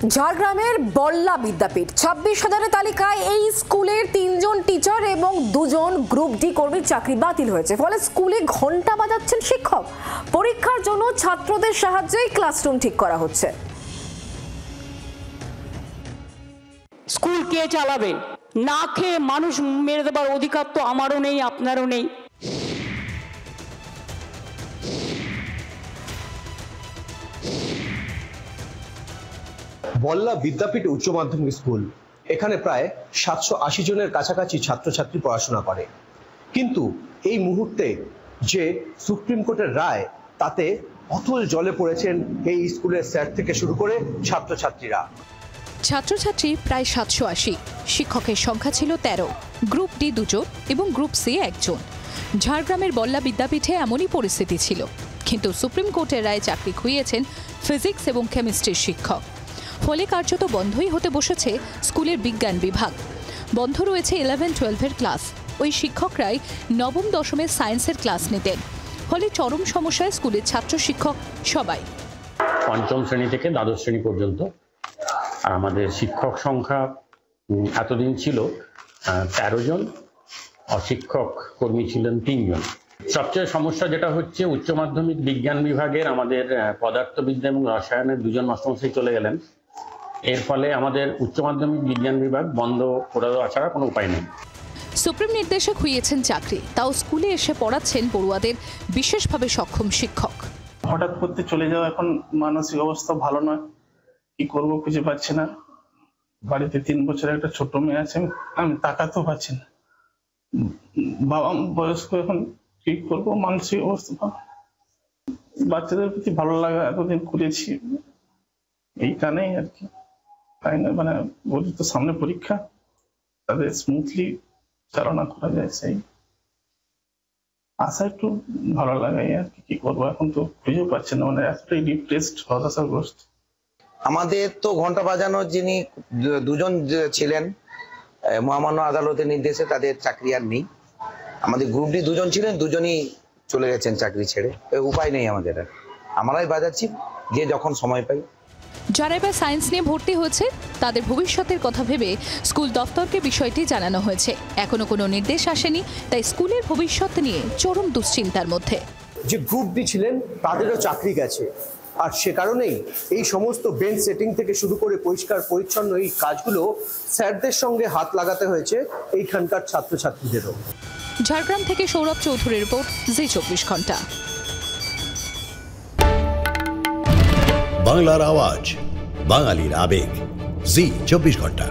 ঝাড়গ্রামের বল্লা বিদ্যাপীঠ 26,000-এর তালিকায় এই স্কুলের 3 জন টিচার এবং 2 জন গ্রুপ ডি কর্মীর চাকরি বাতিল হয়েছে। ফলে স্কুলে ঘন্টা বাজাচ্ছেন শিক্ষক। পরীক্ষার জন্য ছাত্রদের সাহায্যেই ক্লাসরুম ঠিক করা হচ্ছে। স্কুল কে চালাবে? না খেয়ে মানুষ মেরে দেবার অধিকার তো আমারও নেই, আপনারও নেই। বল্লা বিদ্যাপীঠ উচ্চ মাধ্যমিক স্কুল, এখানে প্রায় 780 জনের কাছাকাছি ছাত্রছাত্রী পড়াশোনা করে। কিন্তু এই মুহূর্তে যে সুপ্রিম কোর্টের রায়, তাতে অতল জলে পড়েছেন এই স্কুলের স্যার থেকে শুরু করে ছাত্রছাত্রীরা। ছাত্রছাত্রী প্রায় 780, শিক্ষকের সংখ্যা ছিল 13, গ্রুপ ডি 2 জন এবং গ্রুপ সি 1 জন। ঝাড়গ্রামের বল্লা বিদ্যাপীঠে এমনই পরিস্থিতি ছিল, কিন্তু সুপ্রিম কোর্টের রায়ে চাকরি খুইয়েছেন ফিজিক্স এবং কেমিস্ট্রির শিক্ষক। ফলে কার্যত বন্ধই হতে বসেছে স্কুলের বিজ্ঞান বিভাগ। বন্ধ রয়েছে 11-12-এর ক্লাস। ওই শিক্ষকরাই নবম দশমের সায়েন্সের ক্লাস নিতেন। ফলে চরম সমস্যায় স্কুলের ছাত্র শিক্ষক সবাই। পঞ্চম শ্রেণী থেকে দ্বাদশ শ্রেণী পর্যন্ত। আর আমাদের শিক্ষক সংখ্যা এতদিন ছিল 13 জন, অশিক্ষক কর্মী ছিলেন 3 জন। সবচেয়ে সমস্যা যেটা হচ্ছে, উচ্চ মাধ্যমিক বিজ্ঞান বিভাগের আমাদের পদার্থবিদ্যা এবং রসায়নের 2 জন মাস্টারমশাই চলে গেলেন। এর ফলে আমাদের উচ্চ মাধ্যমিক বিজ্ঞান বিভাগ বন্ধ করে দেওয়া ছাড়া কোনো উপায় নেই। সুপ্রিম নির্দেশে খুইয়েছেন চাকরি, তাও স্কুলে এসে পড়াচ্ছেন পড়ুয়াদের বিশেষভাবে সক্ষম শিক্ষক। হঠাৎ করতে চলে যাওয়া, এখন মানসিক অবস্থা ভালো নয়, কি করব খুঁজে পাচ্ছি না। বাড়িতে 3 বছরের একটা ছোট মেয়ে আছে, আমি তাকাতেও পাচ্ছি না। বাবা বয়স্ক, এখন কি করবো, মানসিক অবস্থা ভালো। বাচ্চাদের প্রতি ভালো লাগা এতদিন করেছি, এইটা নেই আর কি। তাই না, মানে ওদের তো সামনে পরীক্ষা, তাদের স্মুথলি চালনা করা যায়, সেই আশা একটু ভালো লাগাই আর কি। করবো এখন তো খুঁজে পাচ্ছি না, মানে এতটাই ডিপ্রেসড, হতাশাগ্রস্ত। আমাদের তো ঘন্টা বাজানোর যিনি 2 জন ছিলেন, মহামান্য আদালতের নির্দেশে তাদের চাকরি আর নেই। আমাদের গ্রুপ ডি 2 জন ছিলেন, 2 জনই চলে গেছেন চাকরি ছেড়ে। উপায় নেই আমাদের, আমরাই বাজাচ্ছি যে যখন সময় পাই। যারা এবার সায়েন্স নিয়ে ভর্তি হয়েছে, তাদের ভবিষ্যতের কথা ভেবে স্কুল দফতরকে বিষয়টি জানানো হয়েছে। এখনো কোনো নির্দেশ আসেনি, তাই স্কুলের ভবিষ্যৎ নিয়ে চরম দুশ্চিন্তার মধ্যে। যে গ্রুপ ডি ছিলেন তাদেরও চাকরি গেছে, আর সে কারণেই এই সমস্ত বেঞ্চ সেটিং থেকে শুরু করে পরিষ্কার পরিচ্ছন্ন এই কাজগুলো স্যারদের সঙ্গে হাত লাগাতে হয়েছে এইখানকার ছাত্রছাত্রীদেরও। ঝাড়গ্রাম থেকে সৌরভ চৌধুরীর রিপোর্ট, জি 24 ঘন্টা। বাংলার আওয়াজ, বাঙালির আবেগ, জি 24 ঘন্টা।